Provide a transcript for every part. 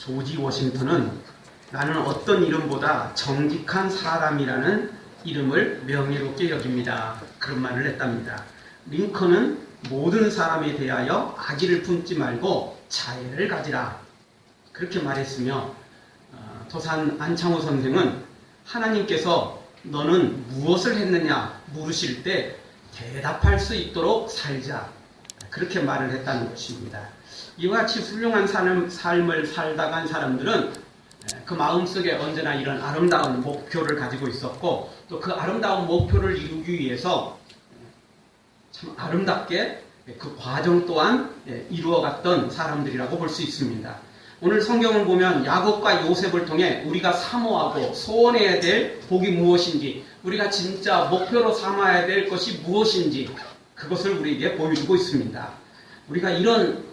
조지 워싱턴은 나는 어떤 이름보다 정직한 사람이라는 이름을 명예롭게 여깁니다. 그런 말을 했답니다. 링컨은 모든 사람에 대하여 악의를 품지 말고 자애를 가지라. 그렇게 말했으며 토산 안창호 선생은 하나님께서 너는 무엇을 했느냐 물으실 때 대답할 수 있도록 살자. 그렇게 말을 했다는 것입니다. 이와 같이 훌륭한 삶을 살다간 사람들은 그 마음속에 언제나 이런 아름다운 목표를 가지고 있었고 또 그 아름다운 목표를 이루기 위해서 참 아름답게 그 과정 또한 이루어갔던 사람들이라고 볼 수 있습니다. 오늘 성경을 보면 야곱과 요셉을 통해 우리가 사모하고 소원해야 될 복이 무엇인지, 우리가 진짜 목표로 삼아야 될 것이 무엇인지 그것을 우리에게 보여주고 있습니다. 우리가 이런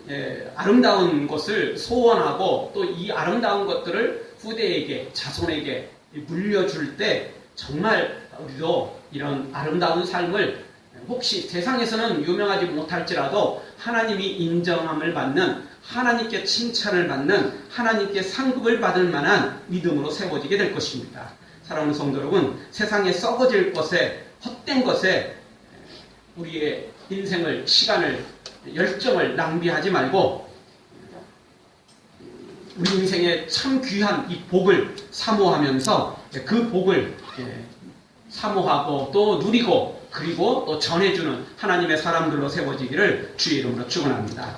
아름다운 것을 소원하고 또 이 아름다운 것들을 후대에게, 자손에게 물려줄 때 정말 우리도 이런 아름다운 삶을 혹시 세상에서는 유명하지 못할지라도 하나님이 인정함을 받는, 하나님께 칭찬을 받는, 하나님께 상급을 받을 만한 믿음으로 세워지게 될 것입니다. 사랑하는 성도 여러분, 세상에 썩어질 것에, 헛된 것에 우리의 인생을, 시간을, 열정을 낭비하지 말고 우리 인생에 참 귀한 이 복을 사모하면서 그 복을 사모하고 또 누리고 그리고 또 전해주는 하나님의 사람들로 세워지기를 주의 이름으로 축원합니다.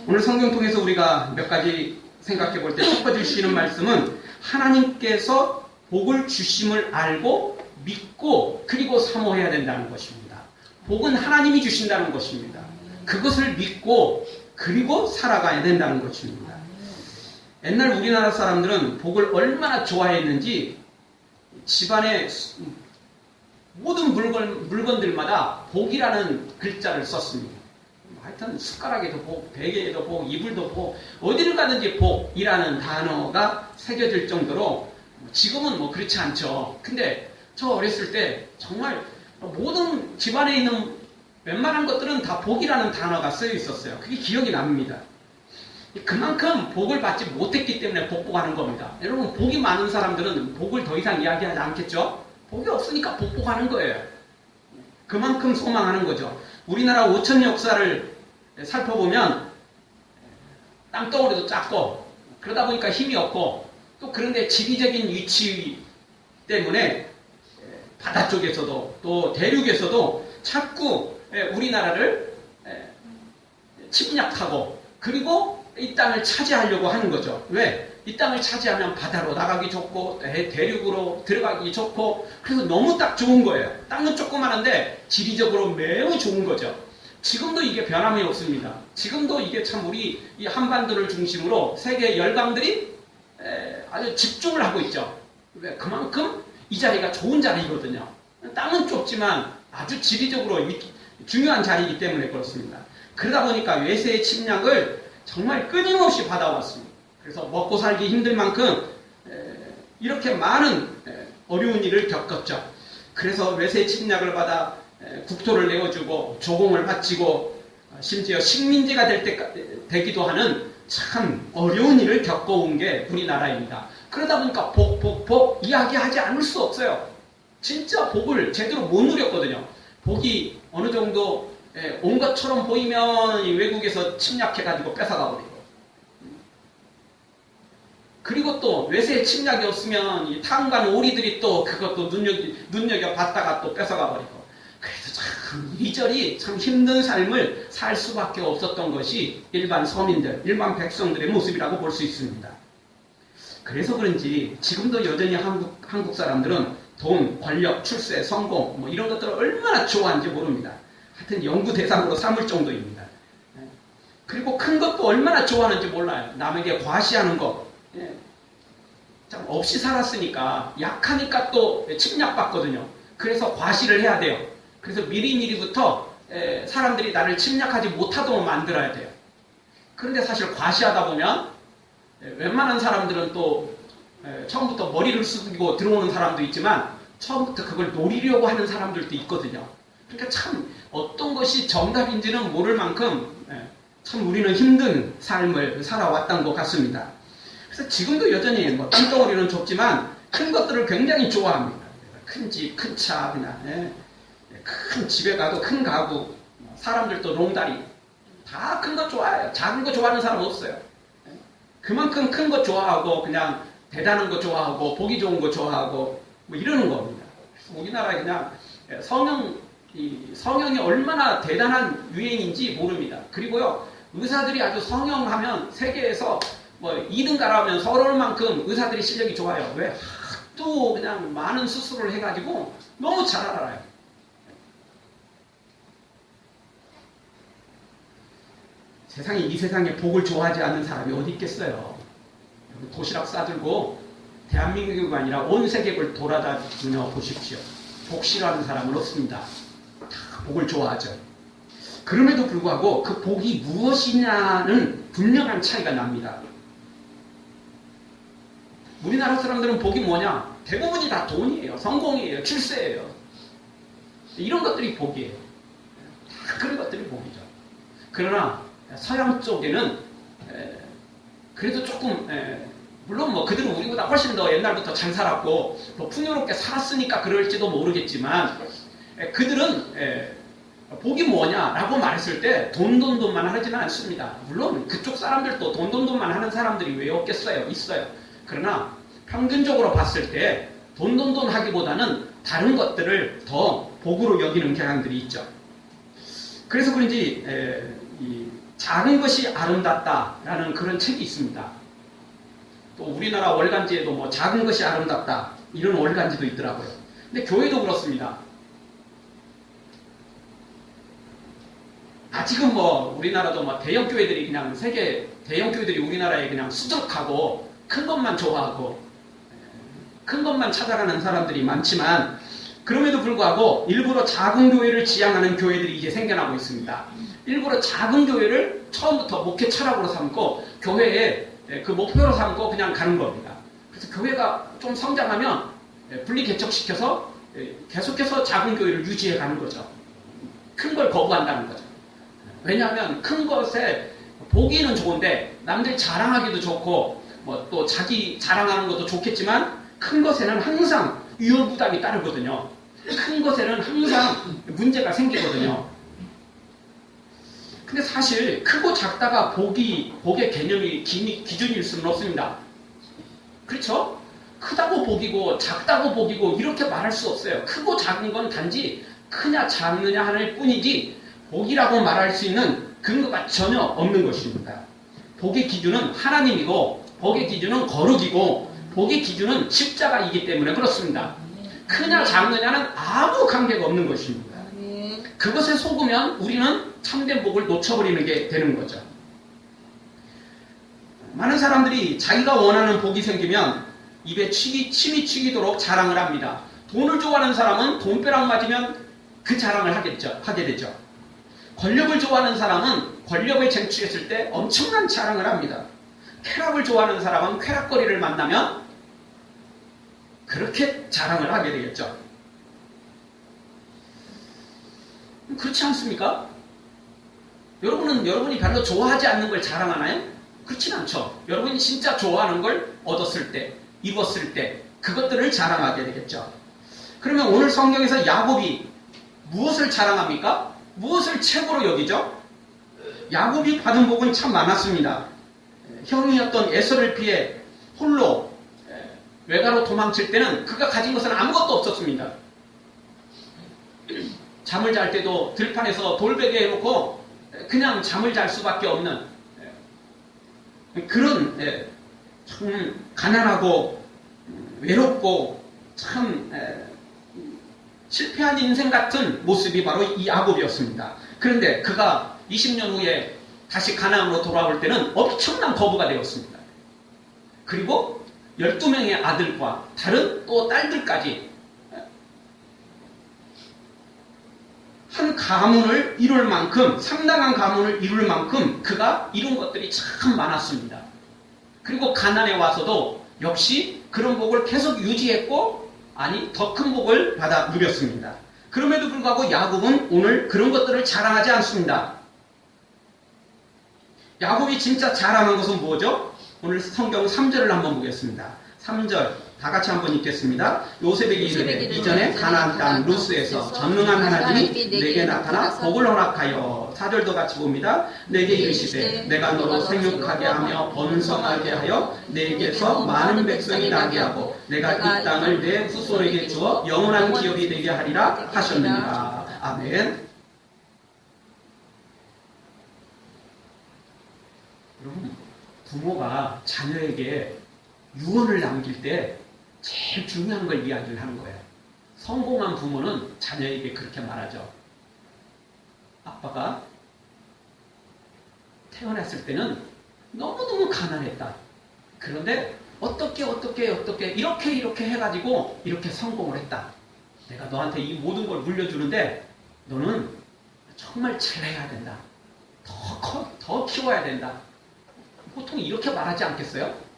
오늘 성경 통해서 우리가 몇 가지 생각해 볼 때 첫 번째 주시는 말씀은 하나님께서 복을 주심을 알고 믿고 그리고 사모해야 된다는 것입니다. 복은 하나님이 주신다는 것입니다. 그것을 믿고 그리고 살아가야 된다는 것입니다. 옛날 우리나라 사람들은 복을 얼마나 좋아했는지 집안의 모든 물건들마다 복이라는 글자를 썼습니다. 하여튼 숟가락에도 복, 베개에도 복, 이불도 복, 어디를 가든지 복이라는 단어가 새겨질 정도로 지금은 뭐 그렇지 않죠. 근데 저 어렸을 때 정말 모든 집안에 있는 웬만한 것들은 다 복이라는 단어가 쓰여 있었어요. 그게 기억이 납니다. 그만큼 복을 받지 못했기 때문에 복복하는 겁니다. 여러분, 복이 많은 사람들은 복을 더 이상 이야기하지 않겠죠? 복이 없으니까 복복하는 거예요. 그만큼 소망하는 거죠. 우리나라 5천 역사를 살펴보면 땅덩어리도 작고 그러다 보니까 힘이 없고 또 그런데 지리적인 위치 때문에 바다 쪽에서도 또 대륙에서도 자꾸 우리나라를 침략하고 그리고 이 땅을 차지하려고 하는 거죠. 왜? 이 땅을 차지하면 바다로 나가기 좋고 대륙으로 들어가기 좋고 그래서 너무 딱 좋은 거예요. 땅은 조그마한데 지리적으로 매우 좋은 거죠. 지금도 이게 변함이 없습니다. 지금도 이게 참 우리 이 한반도를 중심으로 세계 열강들이 아주 집중을 하고 있죠. 왜? 그만큼 이 자리가 좋은 자리거든요. 땅은 좁지만 아주 지리적으로 중요한 자리이기 때문에 그렇습니다. 그러다 보니까 외세의 침략을 정말 끊임없이 받아왔습니다. 그래서 먹고 살기 힘들 만큼 이렇게 많은 어려운 일을 겪었죠. 그래서 외세 침략을 받아 국토를 내어주고 조공을 바치고 심지어 식민지가 되기도 하는 참 어려운 일을 겪어온 게 우리나라입니다. 그러다 보니까 복 이야기하지 않을 수 없어요. 진짜 복을 제대로 못 누렸거든요. 복이 어느 정도 온 것처럼 보이면 외국에서 침략해가지고 뺏어가버리고 그리고 또 외세의 침략이 없으면 이 탐관 오리들이 또 그것도 눈여겨봤다가 또 뺏어가버리고 그래서 참 이리저리 참 힘든 삶을 살 수밖에 없었던 것이 일반 서민들, 일반 백성들의 모습이라고 볼 수 있습니다. 그래서 그런지 지금도 여전히 한국 사람들은 돈, 권력, 출세, 성공 뭐 이런 것들을 얼마나 좋아하는지 모릅니다. 하여튼 연구 대상으로 삼을 정도입니다. 그리고 큰 것도 얼마나 좋아하는지 몰라요. 남에게 과시하는 것. 참 없이 살았으니까 약하니까 또 침략받거든요. 그래서 과시를 해야 돼요. 그래서 미리미리부터 사람들이 나를 침략하지 못하도록 만들어야 돼요. 그런데 사실 과시하다 보면 웬만한 사람들은 또 처음부터 머리를 숙이고 들어오는 사람도 있지만 처음부터 그걸 노리려고 하는 사람들도 있거든요. 그러니까 참 어떤 것이 정답인지는 모를 만큼 참 우리는 힘든 삶을 살아왔던 것 같습니다. 그래서 지금도 여전히 뭐 땅덩어리는 좁지만 큰 것들을 굉장히 좋아합니다. 큰 집, 큰 차, 그냥 큰 집에 가도 큰 가구, 사람들도 롱다리 다 큰 거 좋아해요. 작은 거 좋아하는 사람 없어요. 그만큼 큰 거 좋아하고 그냥 대단한 거 좋아하고 보기 좋은 거 좋아하고 뭐 이러는 겁니다. 우리나라에 그냥 성형이 얼마나 대단한 유행인지 모릅니다. 그리고요, 의사들이 아주 성형하면 세계에서 뭐 2등 가라면 서러울 만큼 의사들이 실력이 좋아요. 왜? 또 그냥 많은 수술을 해가지고 너무 잘 알아요. 이 세상에 복을 좋아하지 않는 사람이 어디 있겠어요. 도시락 싸들고 대한민국이 아니라 온 세계를 돌아다녀 보십시오. 복 싫어하는 사람은 없습니다. 다 복을 좋아하죠. 그럼에도 불구하고 그 복이 무엇이냐는 분명한 차이가 납니다. 우리나라 사람들은 복이 뭐냐? 대부분이 다 돈이에요. 성공이에요. 출세예요. 이런 것들이 복이에요. 다 그런 것들이 복이죠. 그러나 서양 쪽에는 그래도 조금 물론 뭐 그들은 우리보다 훨씬 더 옛날부터 잘 살았고 더 풍요롭게 살았으니까 그럴지도 모르겠지만 그들은 복이 뭐냐라고 말했을 때 돈만 하지는 않습니다. 물론 그쪽 사람들도 돈만 하는 사람들이 왜 없겠어요? 있어요. 그러나 평균적으로 봤을 때 돈 하기보다는 다른 것들을 더 복으로 여기는 경향들이 있죠. 그래서 그런지 작은 것이 아름답다라는 그런 책이 있습니다. 또 우리나라 월간지에도 뭐 작은 것이 아름답다 이런 월간지도 있더라고요. 근데 교회도 그렇습니다. 아직은 뭐 우리나라도 뭐 대형 교회들이 그냥 세계 대형 교회들이 우리나라에 그냥 수적하고 큰 것만 좋아하고 큰 것만 찾아가는 사람들이 많지만 그럼에도 불구하고 일부러 작은 교회를 지향하는 교회들이 이제 생겨나고 있습니다. 일부러 작은 교회를 처음부터 목회 철학으로 삼고 교회의 그 목표로 삼고 그냥 가는 겁니다. 그래서 교회가 좀 성장하면 분리 개척시켜서 계속해서 작은 교회를 유지해 가는 거죠. 큰 걸 거부한다는 거죠. 왜냐하면 큰 것에 보기는 좋은데 남들 자랑하기도 좋고 뭐 또 자기 자랑하는 것도 좋겠지만 큰 것에는 항상 위험부담이 따르거든요. 큰 것에는 항상 문제가 생기거든요. 근데 사실 크고 작다가 복의 개념이 기준일 수는 없습니다. 그렇죠? 크다고 복이고 작다고 복이고 이렇게 말할 수 없어요. 크고 작은 건 단지 크냐 작느냐 하는 뿐이지 복이라고 말할 수 있는 근거가 전혀 없는 것입니다. 복의 기준은 하나님이고 복의 기준은 거룩이고 복의 기준은 십자가이기 때문에 그렇습니다. 크냐 작느냐는 아무 관계가 없는 것입니다. 그것에 속으면 우리는 참된 복을 놓쳐버리는 게 되는 거죠. 많은 사람들이 자기가 원하는 복이 생기면 입에 침이 튀기도록 자랑을 합니다. 돈을 좋아하는 사람은 돈벼락 맞으면 그 자랑을 하게 되죠. 권력을 좋아하는 사람은 권력을 쟁취했을 때 엄청난 자랑을 합니다. 쾌락을 좋아하는 사람은 쾌락거리를 만나면 그렇게 자랑을 하게 되겠죠. 그렇지 않습니까? 여러분이 별로 좋아하지 않는 걸 자랑하나요? 그렇진 않죠. 여러분이 진짜 좋아하는 걸 얻었을 때, 입었을 때 그것들을 자랑하게 되겠죠. 그러면 오늘 성경에서 야곱이 무엇을 자랑합니까? 무엇을 최고로 여기죠? 야곱이 받은 복은 참 많았습니다. 형이었던 에서를 피해 홀로 외가로 도망칠 때는 그가 가진 것은 아무것도 없었습니다. 잠을 잘 때도 들판에서 돌베개 해놓고 그냥 잠을 잘 수밖에 없는 그런 참 가난하고 외롭고 참 실패한 인생 같은 모습이 바로 이 야곱이었습니다. 그런데 그가 20년 후에 다시 가나안으로 돌아올 때는 엄청난 거부가 되었습니다. 그리고 12명의 아들과 다른 또 딸들까지 한 가문을 이룰 만큼, 상당한 가문을 이룰 만큼 그가 이룬 것들이 참 많았습니다. 그리고 가나안에 와서도 역시 그런 복을 계속 유지했고 더 큰 복을 받아 누렸습니다. 그럼에도 불구하고 야곱은 오늘 그런 것들을 자랑하지 않습니다. 야곱이 진짜 자랑한 것은 뭐죠? 오늘 성경 3절을 한번 보겠습니다. 3절 다 같이 한번 읽겠습니다. 요셉에게 이르되 이전에 가나안 땅 루스에서 전능한 하나님이 내게 나타나 복을 허락하여 4절도 같이 봅니다. 내게 이르시되 내가 너로 생육하게 하며 번성하게 하여 내게서 많은 백성이 나게 하고 내가 이 땅을 내 후손에게 주어 영원한 기업이 되게 하리라 하셨느니라. 아멘. 여러분, 부모가 자녀에게 유언을 남길 때 제일 중요한 걸 이야기를 하는 거예요. 성공한 부모는 자녀에게 그렇게 말하죠. 아빠가 태어났을 때는 너무너무 가난했다. 그런데 어떻게 이렇게 해가지고 이렇게 성공을 했다. 내가 너한테 이 모든 걸 물려주는데 너는 정말 잘해야 된다. 더 키워야 된다. 보통 이렇게 말하지 않겠어요?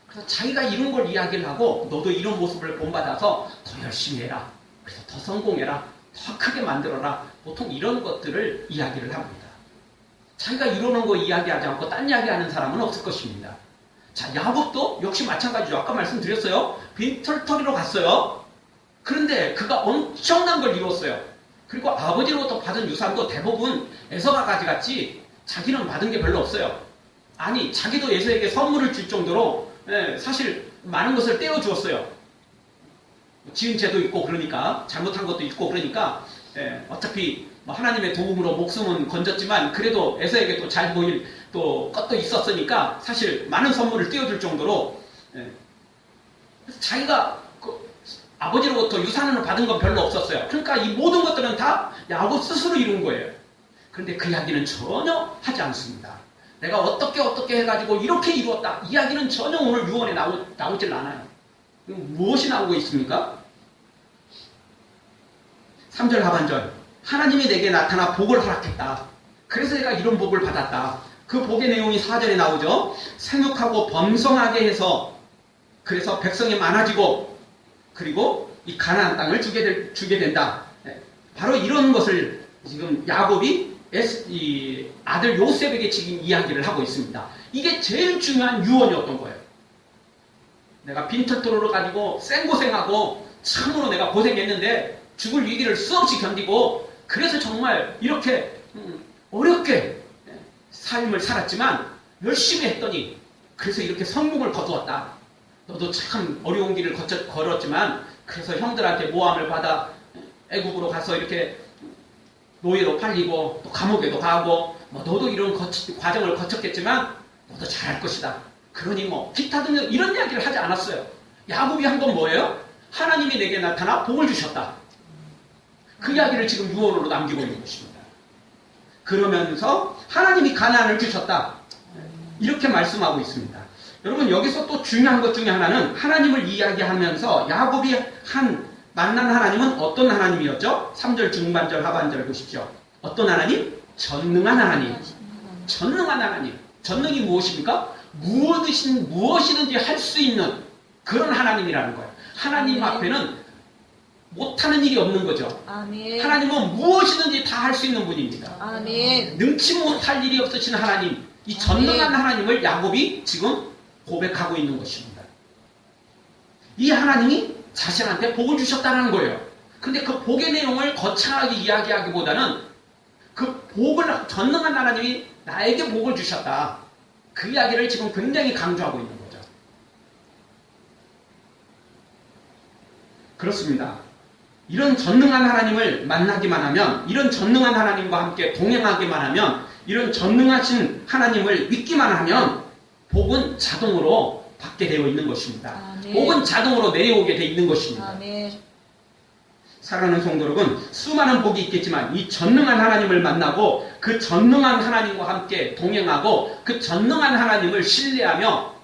그래서 자기가 이런 걸 이야기를 하고 너도 이런 모습을 본받아서 더 열심히 해라. 그래서 더 성공해라. 더 크게 만들어라. 보통 이런 것들을 이야기를 합니다. 자기가 이러는 거 이야기하지 않고 딴 이야기하는 사람은 없을 것입니다. 자, 야곱도 역시 마찬가지죠. 아까 말씀드렸어요. 빈털터리로 갔어요. 그런데 그가 엄청난 걸 이뤘어요. 그리고 아버지로부터 받은 유산도 대부분 에서가 가져갔지 자기는 받은 게 별로 없어요. 아니, 자기도 에서에게 선물을 줄 정도로 사실 많은 것을 떼어주었어요. 지은 죄도 있고 그러니까 잘못한 것도 있고 그러니까 어차피 하나님의 도움으로 목숨은 건졌지만 그래도 에서에게 또 잘 보일 또 것도 있었으니까 사실 많은 선물을 떼어줄 정도로 자기가 아버지로부터 유산을 받은 건 별로 없었어요. 그러니까 이 모든 것들은 다 야곱 스스로 이룬 거예요. 그런데 그 이야기는 전혀 하지 않습니다. 내가 어떻게 해가지고 이렇게 이루었다. 이야기는 전혀 오늘 유언에 나오질 않아요. 무엇이 나오고 있습니까? 3절 하반절. 하나님이 내게 나타나 복을 허락했다. 그래서 내가 이런 복을 받았다. 그 복의 내용이 4절에 나오죠. 생육하고 번성하게 해서 그래서 백성이 많아지고 그리고 이 가나안 땅을 주게 된다. 바로 이런 것을 지금 야곱이 이 아들 요셉에게 지금 이야기를 하고 있습니다. 이게 제일 중요한 유언이었던 거예요. 내가 빈털터리로 가지고 생고생하고 참으로 내가 고생했는데 죽을 위기를 수없이 견디고 그래서 정말 이렇게 어렵게 삶을 살았지만 열심히 했더니 그래서 이렇게 성공을 거두었다. 너도 참 어려운 길을 걸었지만 그래서 형들한테 모함을 받아 애국으로 가서 이렇게 노예로 팔리고 또 감옥에도 가고 너도 이런 과정을 거쳤겠지만 너도 잘할 것이다. 그러니 기타 등등 이런 이야기를 하지 않았어요. 야곱이 한 건 뭐예요? 하나님이 내게 나타나 복을 주셨다. 그 이야기를 지금 유언으로 남기고 있는 것입니다. 그러면서 하나님이 가나안을 주셨다. 이렇게 말씀하고 있습니다. 여러분 여기서 또 중요한 것 중에 하나는 하나님을 이야기하면서 야곱이 만난 하나님은 어떤 하나님이었죠? 3절 중반절 하반절 보십시오. 어떤 하나님? 전능한 하나님. 전능한 하나님. 전능이 무엇입니까? 무엇이든지 할 수 있는 그런 하나님이라는 거예요. 하나님 앞에는 못하는 일이 없는 거죠. 아멘. 하나님은 무엇이든지 다 할 수 있는 분입니다. 아멘. 능치 못할 일이 없으신 하나님, 이 전능한 하나님을 야곱이 지금 고백하고 있는 것입니다. 이 하나님이 자신한테 복을 주셨다는 거예요. 근데 그 복의 내용을 거창하게 이야기하기보다는 그 복을 전능한 하나님이 나에게 복을 주셨다. 그 이야기를 지금 굉장히 강조하고 있는 거죠. 그렇습니다. 이런 전능한 하나님을 만나기만 하면, 이런 전능한 하나님과 함께 동행하기만 하면, 이런 전능하신 하나님을 믿기만 하면 복은 자동으로 받게 되어 있는 것입니다. 아멘. 복은 자동으로 내려오게 되어 있는 것입니다. 아멘. 사랑하는 성도 여러분, 수많은 복이 있겠지만 이 전능한 하나님을 만나고 그 전능한 하나님과 함께 동행하고 그 전능한 하나님을 신뢰하며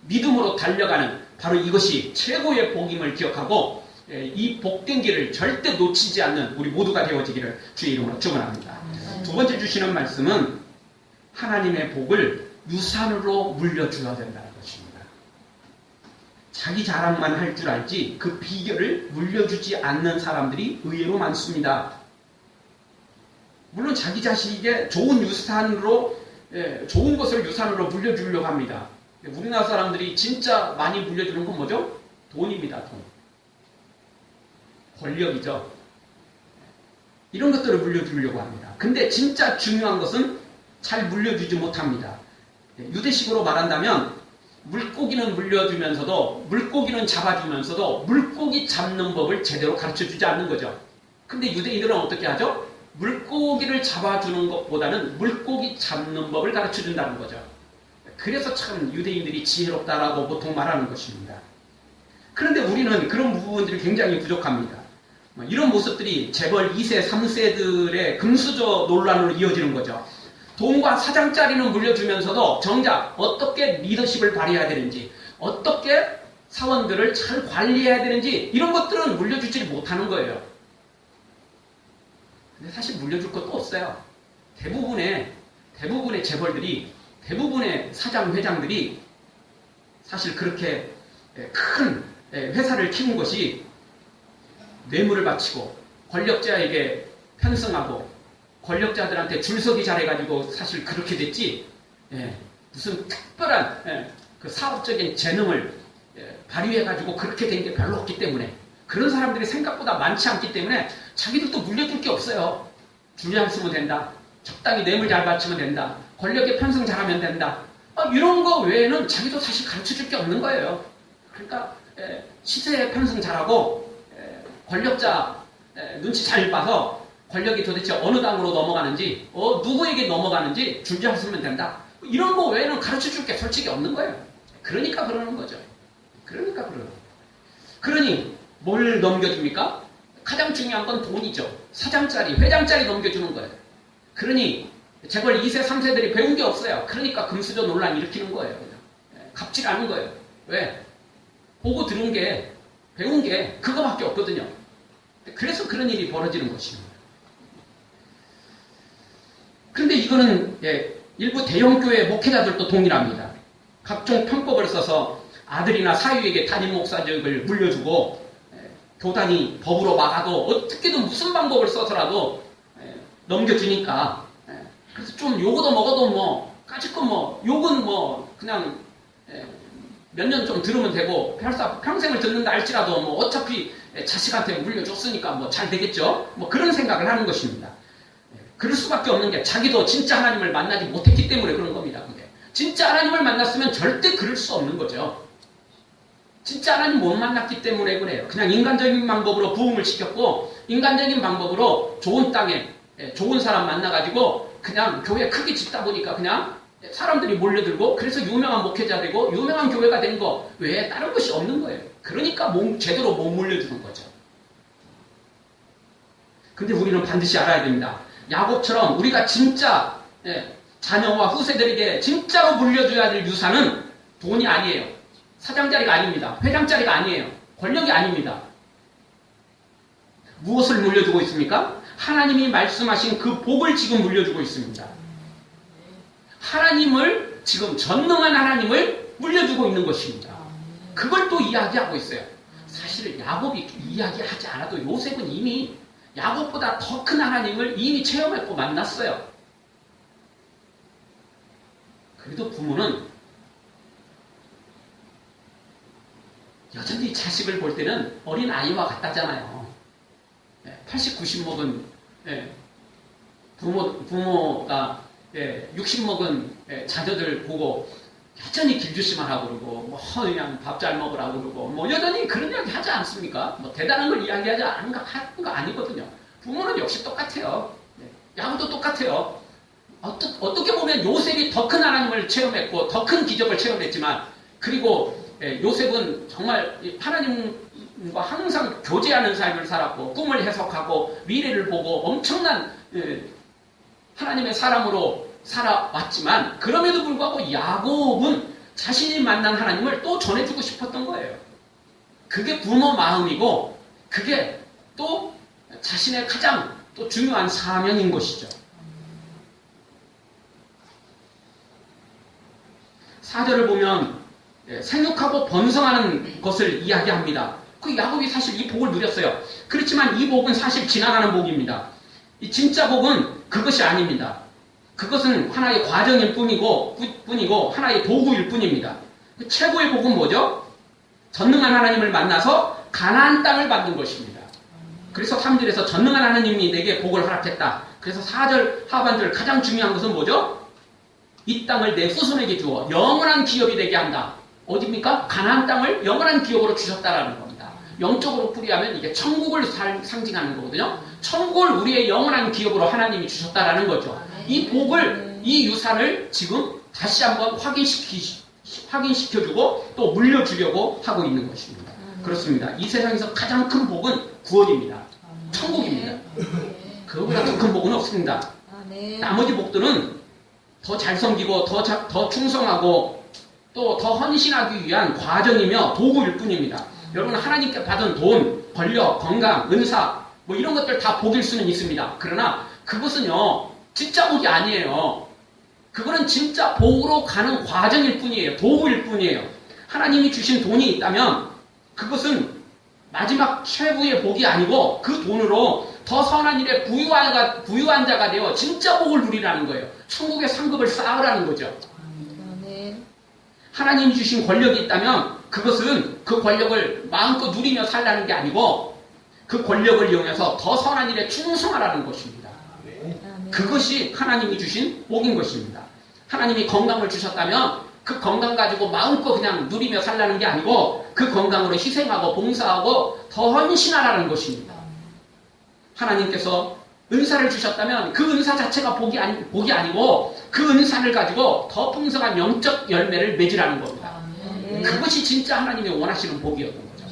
믿음으로 달려가는 바로 이것이 최고의 복임을 기억하고 이 복된 길을 절대 놓치지 않는 우리 모두가 되어지기를 주의 이름으로 축원합니다. 두 번째 주시는 말씀은 하나님의 복을 유산으로 물려주어야 된다는 것입니다. 자기 자랑만 할 줄 알지 그 비결을 물려주지 않는 사람들이 의외로 많습니다. 물론 자기 자신에게 좋은 것을 유산으로 물려주려고 합니다. 우리나라 사람들이 진짜 많이 물려주는 건 뭐죠? 돈입니다. 돈. 권력이죠. 이런 것들을 물려주려고 합니다. 근데 진짜 중요한 것은 잘 물려주지 못합니다. 유대식으로 말한다면 물고기는 물려주면서도 물고기는 잡아주면서도 물고기 잡는 법을 제대로 가르쳐주지 않는 거죠. 근데 유대인들은 어떻게 하죠? 물고기를 잡아주는 것보다는 물고기 잡는 법을 가르쳐준다는 거죠. 그래서 참 유대인들이 지혜롭다라고 보통 말하는 것입니다. 그런데 우리는 그런 부분들이 굉장히 부족합니다. 이런 모습들이 재벌 2세, 3세들의 금수저 논란으로 이어지는 거죠. 돈과 사장짜리는 물려주면서도 정작 어떻게 리더십을 발휘해야 되는지, 어떻게 사원들을 잘 관리해야 되는지 이런 것들은 물려주지 못하는 거예요. 근데 사실 물려줄 것도 없어요. 대부분의 재벌들이, 대부분의 사장, 회장들이 사실 그렇게 큰 회사를 키운 것이 뇌물을 바치고 권력자에게 편승하고 권력자들한테 줄서기 잘해가지고 사실 그렇게 됐지, 무슨 특별한 그 사업적인 재능을 발휘해가지고 그렇게 된 게 별로 없기 때문에, 그런 사람들이 생각보다 많지 않기 때문에 자기들도 물려줄 게 없어요. 주량 쓰면 된다. 적당히 뇌물 잘 바치면 된다. 권력에 편승 잘하면 된다. 이런 거 외에는 자기도 사실 가르쳐줄 게 없는 거예요. 그러니까 시세에 편승 잘하고 권력자 눈치 잘 봐서 권력이 도대체 어느 당으로 넘어가는지, 누구에게 넘어가는지 줄잘 쓰면 된다. 이런 거 외에는 가르쳐줄 게 솔직히 없는 거예요. 그러니까 그러는 거죠. 그러니 뭘 넘겨줍니까? 가장 중요한 건 돈이죠. 사장짜리, 회장짜리 넘겨주는 거예요. 그러니 재벌 2세, 3세들이 배운 게 없어요. 그러니까 금수저 논란 일으키는 거예요. 그냥. 갚질 않은 거예요. 왜? 보고 들은 게, 배운 게 그거밖에 없거든요. 그래서 그런 일이 벌어지는 것입니다. 그런데 이거는 일부 대형교회 목회자들도 동일합니다. 각종 편법을 써서 아들이나 사위에게 담임 목사직을 물려주고 교단이 법으로 막아도 어떻게든 무슨 방법을 써서라도 넘겨주니까, 그래서 좀 요거도 먹어도 뭐 까짓거 뭐 욕은 뭐 그냥 몇 년 좀 들으면 되고 평생을 듣는다 할지라도 뭐 어차피 자식한테 물려줬으니까 뭐 잘 되겠죠. 뭐 그런 생각을 하는 것입니다. 그럴 수밖에 없는 게 자기도 진짜 하나님을 만나지 못했기 때문에 그런 겁니다. 근데 진짜 하나님을 만났으면 절대 그럴 수 없는 거죠. 진짜 하나님 못 만났기 때문에 그래요. 그냥 인간적인 방법으로 부흥을 시켰고, 인간적인 방법으로 좋은 땅에 좋은 사람 만나가지고 그냥 교회 크게 짓다 보니까 그냥 사람들이 몰려들고, 그래서 유명한 목회자 되고 유명한 교회가 된 거 외에 다른 것이 없는 거예요. 그러니까 제대로 못 물려주는 거죠. 근데 우리는 반드시 알아야 됩니다. 야곱처럼 우리가 진짜 자녀와 후세들에게 진짜로 물려줘야 될 유산은 돈이 아니에요. 사장짜리가 아닙니다. 회장짜리가 아니에요. 권력이 아닙니다. 무엇을 물려주고 있습니까? 하나님이 말씀하신 그 복을 지금 물려주고 있습니다. 하나님을, 지금 전능한 하나님을 물려주고 있는 것입니다. 그걸 또 이야기하고 있어요. 사실 야곱이 이야기하지 않아도 요셉은 이미 야곱보다 더 큰 하나님을 이미 체험했고 만났어요. 그래도 부모는 여전히 자식을 볼 때는 어린 아이와 같다잖아요. 80, 90 먹은 부모가 60 먹은 자녀들 보고 여전히 길주시만 하고 그러고, 뭐 그냥 밥 잘 먹으라고 그러고, 뭐 여전히 그런 이야기 하지 않습니까? 뭐 대단한 걸 이야기하지 않은 거 아니거든요. 부모는 역시 똑같아요. 야구도 똑같아요. 어떻게 보면 요셉이 더 큰 하나님을 체험했고 더 큰 기적을 체험했지만, 그리고 요셉은 정말 하나님과 항상 교제하는 삶을 살았고 꿈을 해석하고 미래를 보고 엄청난 하나님의 사람으로 살아왔지만, 그럼에도 불구하고 야곱은 자신이 만난 하나님을 또 전해주고 싶었던 거예요. 그게 부모 마음이고, 그게 또 자신의 가장 또 중요한 사명인 것이죠. 4절을 보면 생육하고 번성하는 것을 이야기합니다. 그 야곱이 사실 이 복을 누렸어요. 그렇지만 이 복은 사실 지나가는 복입니다. 이 진짜 복은 그것이 아닙니다. 그것은 하나의 과정일 뿐이고 하나의 도구일 뿐입니다. 그 최고의 복은 뭐죠? 전능한 하나님을 만나서 가나안 땅을 받는 것입니다. 그래서 3절에서 전능한 하나님이 내게 복을 허락했다. 그래서 4절 하반절 가장 중요한 것은 뭐죠? 이 땅을 내 후손에게 주어 영원한 기업이 되게 한다. 어디입니까? 가나안 땅을 영원한 기업으로 주셨다라는 겁니다. 영적으로 풀이하면 이게 천국을 상징하는 거거든요. 천국을 우리의 영원한 기업으로 하나님이 주셨다라는 거죠. 이 복을, 이 유산을 지금 다시 한번 확인시켜주고 또 물려주려고 하고 있는 것입니다. 그렇습니다. 이 세상에서 가장 큰 복은 구원입니다. 천국입니다. 그거보다 더 큰 복은 없습니다. 나머지 복들은 더 잘 섬기고 더 충성하고 또 더 헌신하기 위한 과정이며 도구일 뿐입니다. 여러분 하나님께 받은 돈, 권력, 건강, 은사 뭐 이런 것들 다 복일 수는 있습니다. 그러나 그것은요 진짜 복이 아니에요. 그거는 진짜 복으로 가는 과정일 뿐이에요. 도구일 뿐이에요. 하나님이 주신 돈이 있다면 그것은 마지막 최후의 복이 아니고 그 돈으로 더 선한 일에 부유한 자가 되어 진짜 복을 누리라는 거예요. 천국의 상급을 쌓으라는 거죠. 하나님이 주신 권력이 있다면 그것은 그 권력을 마음껏 누리며 살라는 게 아니고 그 권력을 이용해서 더 선한 일에 충성하라는 것입니다. 그것이 하나님이 주신 복인 것입니다. 하나님이 건강을 주셨다면 그 건강 가지고 마음껏 그냥 누리며 살라는 게 아니고 그 건강으로 희생하고 봉사하고 더 헌신하라는 것입니다. 하나님께서 은사를 주셨다면 그 은사 자체가 복이 아니고 그 은사를 가지고 더 풍성한 영적 열매를 맺으라는 겁니다. 그것이 진짜 하나님이 원하시는 복이었던 거죠.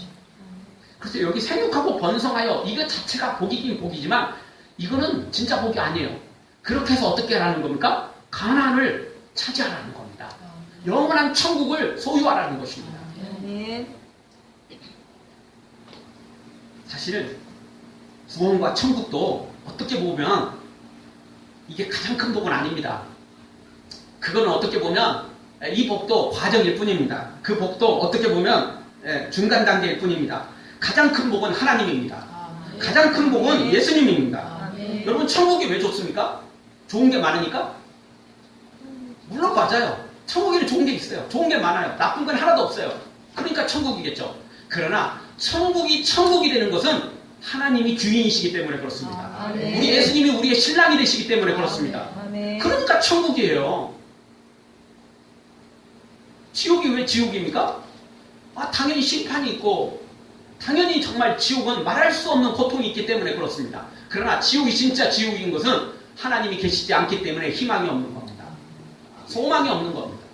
그래서 여기 생육하고 번성하여 이거 자체가 복이긴 복이지만 이거는 진짜 복이 아니에요. 그렇게 해서 어떻게 하라는 겁니까? 가나안을 차지하라는 겁니다. 영원한 천국을 소유하라는 것입니다. 사실 구원과 천국도 어떻게 보면 이게 가장 큰 복은 아닙니다. 그거는 어떻게 보면 이 복도 과정일 뿐입니다. 그 복도 어떻게 보면 중간 단계일 뿐입니다. 가장 큰 복은 하나님입니다. 가장 큰 복은 예수님입니다. 여러분 천국이 왜 좋습니까? 좋은 게 많으니까? 물론 맞아요. 천국에는 좋은 게 있어요. 좋은 게 많아요. 나쁜 건 하나도 없어요. 그러니까 천국이겠죠. 그러나 천국이 천국이 되는 것은 하나님이 주인이시기 때문에 그렇습니다. 우리 예수님이 우리의 신랑이 되시기 때문에 그렇습니다. 그러니까 천국이에요. 지옥이 왜 지옥입니까? 당연히 심판이 있고 당연히 정말 지옥은 말할 수 없는 고통이 있기 때문에 그렇습니다. 그러나 지옥이 진짜 지옥인 것은 하나님이 계시지 않기 때문에 희망이 없는 겁니다. 소망이 없는 겁니다.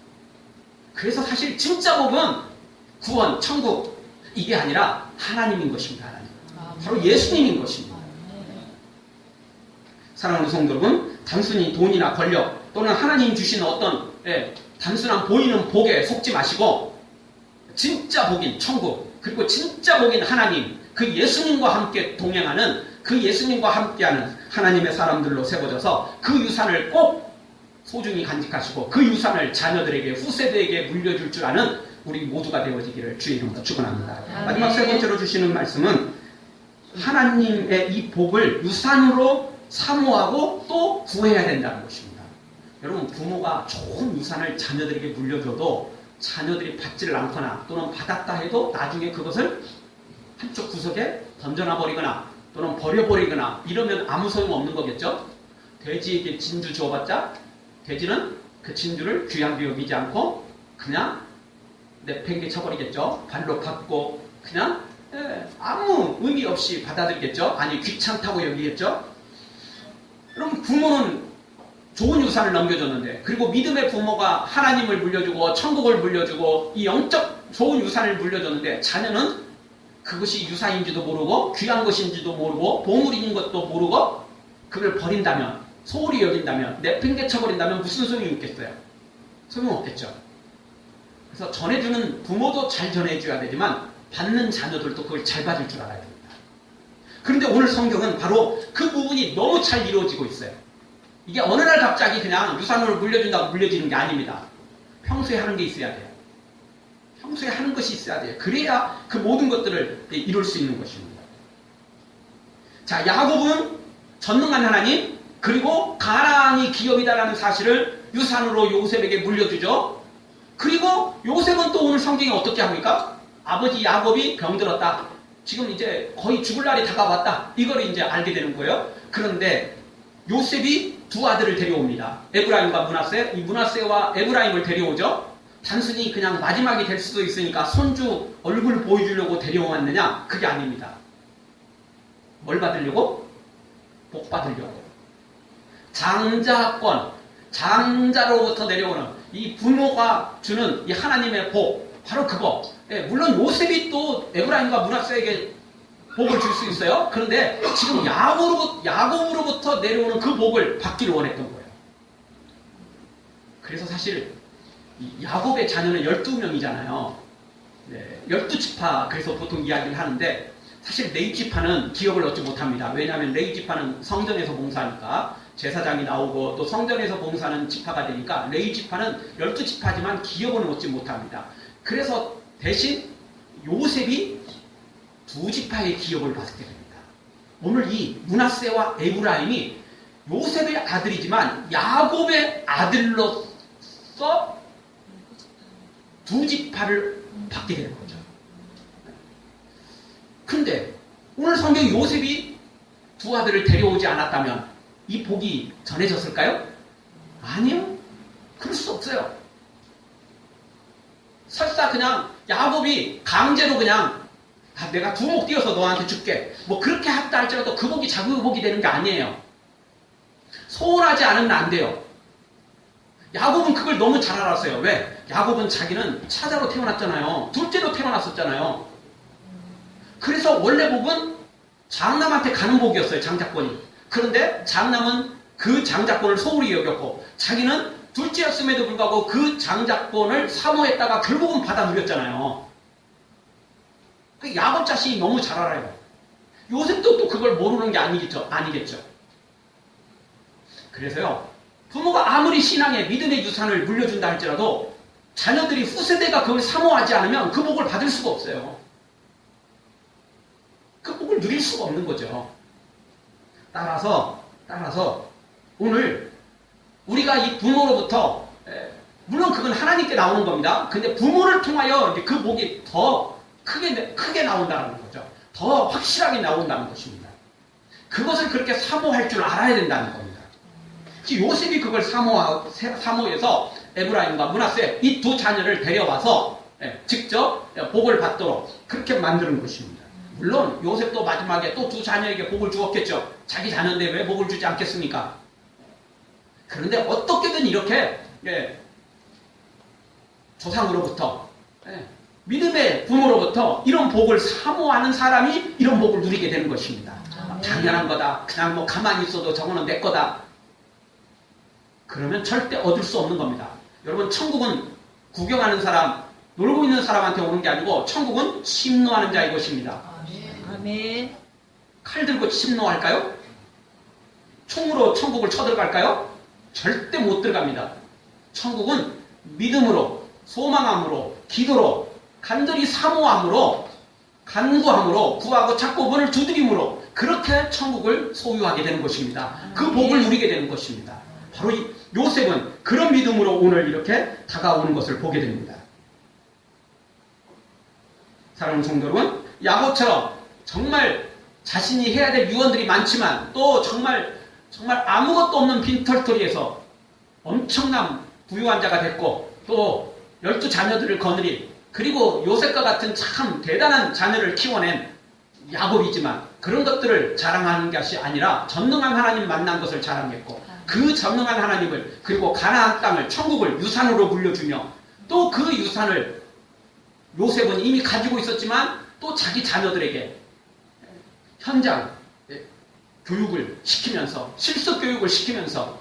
그래서 사실 진짜 복은 구원, 천국 이게 아니라 하나님인 것입니다. 하나님. 바로 예수님인 것입니다. 사랑하는 성도 여러분, 단순히 돈이나 권력 또는 하나님 주신 어떤 단순한 보이는 복에 속지 마시고 진짜 복인 천국 그리고 진짜 복인 하나님 그 예수님과 함께 동행하는 그 예수님과 함께하는 하나님의 사람들로 세워져서 그 유산을 꼭 소중히 간직하시고 그 유산을 자녀들에게 후세대에게 물려줄 줄 아는 우리 모두가 되어지기를 주의 이름으로 축원합니다. 마지막 세 번째로 주시는 말씀은 하나님의 이 복을 유산으로 사모하고 또 구해야 된다는 것입니다. 여러분 부모가 좋은 유산을 자녀들에게 물려줘도 자녀들이 받지를 않거나 또는 받았다 해도 나중에 그것을 한쪽 구석에 던져놔 버리거나 또는 버려버리거나 이러면 아무 소용없는 거겠죠. 돼지에게 진주 주어봤자 돼지는 그 진주를 귀하게 여기지 않고 그냥 내팽개쳐버리겠죠. 발로 밟고 그냥 아무 의미 없이 받아들이겠죠. 아니 귀찮다고 여기겠죠. 그럼 부모는 좋은 유산을 넘겨줬는데 그리고 믿음의 부모가 하나님을 물려주고 천국을 물려주고 이 영적 좋은 유산을 물려줬는데 자녀는 그것이 유산인지도 모르고 귀한 것인지도 모르고 보물인 것도 모르고 그걸 버린다면 소홀히 여긴다면 내팽개쳐버린다면 무슨 소용이 있겠어요? 소용없겠죠. 그래서 전해주는 부모도 잘 전해줘야 되지만 받는 자녀들도 그걸 잘 받을 줄 알아야 됩니다. 그런데 오늘 성경은 바로 그 부분이 너무 잘 이루어지고 있어요. 이게 어느 날 갑자기 그냥 유산으로 물려준다고 물려지는 게 아닙니다. 평소에 하는 게 있어야 돼요. 평소에 하는 것이 있어야 돼요. 그래야 그 모든 것들을 이룰 수 있는 것입니다. 자, 야곱은 전능한 하나님 그리고 가나안이 기업이다라는 사실을 유산으로 요셉에게 물려주죠. 그리고 요셉은 또 오늘 성경에 어떻게 합니까? 아버지 야곱이 병들었다. 지금 이제 거의 죽을 날이 다가왔다. 이걸 이제 알게 되는 거예요. 그런데 요셉이 두 아들을 데려옵니다. 에브라임과 므낫세. 이 므낫세와 에브라임을 데려오죠. 단순히 그냥 마지막이 될 수도 있으니까 손주 얼굴 보여주려고 데려왔느냐? 그게 아닙니다. 뭘 받으려고? 복 받으려고. 장자권, 장자로부터 내려오는 이 부모가 주는 이 하나님의 복, 바로 그거. 예, 물론 요셉이 또 에브라임과 므낫세에게 복을 줄 수 있어요. 그런데 지금 야곱으로부터 내려오는 그 복을 받기를 원했던 거예요. 그래서 사실 야곱의 자녀는 12명이잖아요. 네, 12지파 그래서 보통 이야기를 하는데 사실 레위지파는 기업을 얻지 못합니다. 왜냐하면 레위지파는 성전에서 봉사하니까 제사장이 나오고 또 성전에서 봉사하는 지파가 되니까 레위지파는 12지파지만 기업은 얻지 못합니다. 그래서 대신 요셉이 두 지파의 기업을 받게 됩니다. 오늘 이 므낫세와 에브라임이 요셉의 아들이지만 야곱의 아들로서 두 지파를 받게 되는 거죠. 근데 오늘 성경 요셉이 두 아들을 데려오지 않았다면 이 복이 전해졌을까요? 아니요. 그럴 수 없어요. 설사 그냥 야곱이 강제로 그냥 내가 두목 띄어서 너한테 줄게. 뭐 그렇게 했다 할지라도 그 복이 자기 복이 되는 게 아니에요. 소원하지 않으면 안 돼요. 야곱은 그걸 너무 잘 알았어요. 왜? 야곱은 자기는 차자로 태어났잖아요. 둘째로 태어났었잖아요. 그래서 원래 복은 장남한테 가는 복이었어요. 장자권이. 그런데 장남은 그 장자권을 소홀히 여겼고 자기는 둘째였음에도 불구하고 그 장자권을 사모했다가 결국은 받아 누렸잖아요. 그 야곱 자신이 너무 잘 알아요. 요셉도 또 그걸 모르는 게 아니겠죠. 그래서요. 부모가 아무리 신앙의 믿음의 유산을 물려준다 할지라도 자녀들이 후세대가 그걸 사모하지 않으면 그 복을 받을 수가 없어요. 그 복을 누릴 수가 없는 거죠. 따라서 오늘 우리가 이 부모로부터 물론 그건 하나님께 나오는 겁니다. 근데 부모를 통하여 이제 그 복이 더 크게 나온다는 거죠. 더 확실하게 나온다는 것입니다. 그것을 그렇게 사모할 줄 알아야 된다는 겁니다. 요셉이 그걸 사모해서 에브라임과 므낫세 이 두 자녀를 데려와서 직접 복을 받도록 그렇게 만드는 것입니다. 물론 요셉도 마지막에 또 두 자녀에게 복을 주었겠죠. 자기 자녀인데 왜 복을 주지 않겠습니까? 그런데 어떻게든 이렇게 조상으로부터 믿음의 부모로부터 이런 복을 사모하는 사람이 이런 복을 누리게 되는 것입니다. 당연한 거다. 그냥 뭐 가만히 있어도 저거는 내 거다. 그러면 절대 얻을 수 없는 겁니다. 여러분 천국은 구경하는 사람, 놀고 있는 사람한테 오는 게 아니고 천국은 침노하는 자의 것입니다. 아멘. 칼 들고 침노할까요? 총으로 천국을 쳐들어갈까요? 절대 못 들어갑니다. 천국은 믿음으로, 소망함으로, 기도로, 간절히 사모함으로, 간구함으로, 구하고 찾고 문을 두드림으로 그렇게 천국을 소유하게 되는 것입니다. 그 복을 누리게 되는 것입니다. 바로 이 요셉은 그런 믿음으로 오늘 이렇게 다가오는 것을 보게 됩니다. 사랑하는 성도 여러분, 야곱처럼 정말 자신이 해야 될 유언들이 많지만 또 정말 아무것도 없는 빈털터리에서 엄청난 부유한 자가 됐고 또 12자녀들을 거느린 그리고 요셉과 같은 참 대단한 자녀를 키워낸 야곱이지만 그런 것들을 자랑하는 것이 아니라 전능한 하나님 만난 것을 자랑했고 그 전능한 하나님을 그리고 가나안 땅을 천국을 유산으로 물려주며 또 그 유산을 요셉은 이미 가지고 있었지만 또 자기 자녀들에게 현장 교육을 시키면서 실습 교육을 시키면서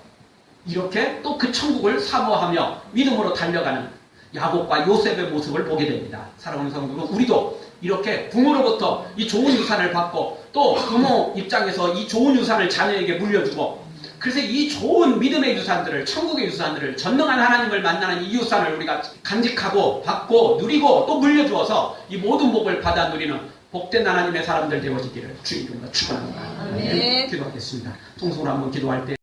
이렇게 또 그 천국을 사모하며 믿음으로 달려가는 야곱과 요셉의 모습을 보게 됩니다. 사랑하는 성도 여러분, 우리도 이렇게 부모로부터 이 좋은 유산을 받고 또 부모 입장에서 이 좋은 유산을 자녀에게 물려주고 그래서 이 좋은 믿음의 유산들을 천국의 유산들을 전능한 하나님을 만나는 이 유산을 우리가 간직하고 받고 누리고 또 물려주어서 이 모든 복을 받아 누리는 복된 하나님의 사람들 되어지기를 주의 이름으로 축원합니다. 아멘. 기도하겠습니다. 통성으로 한번 기도할 때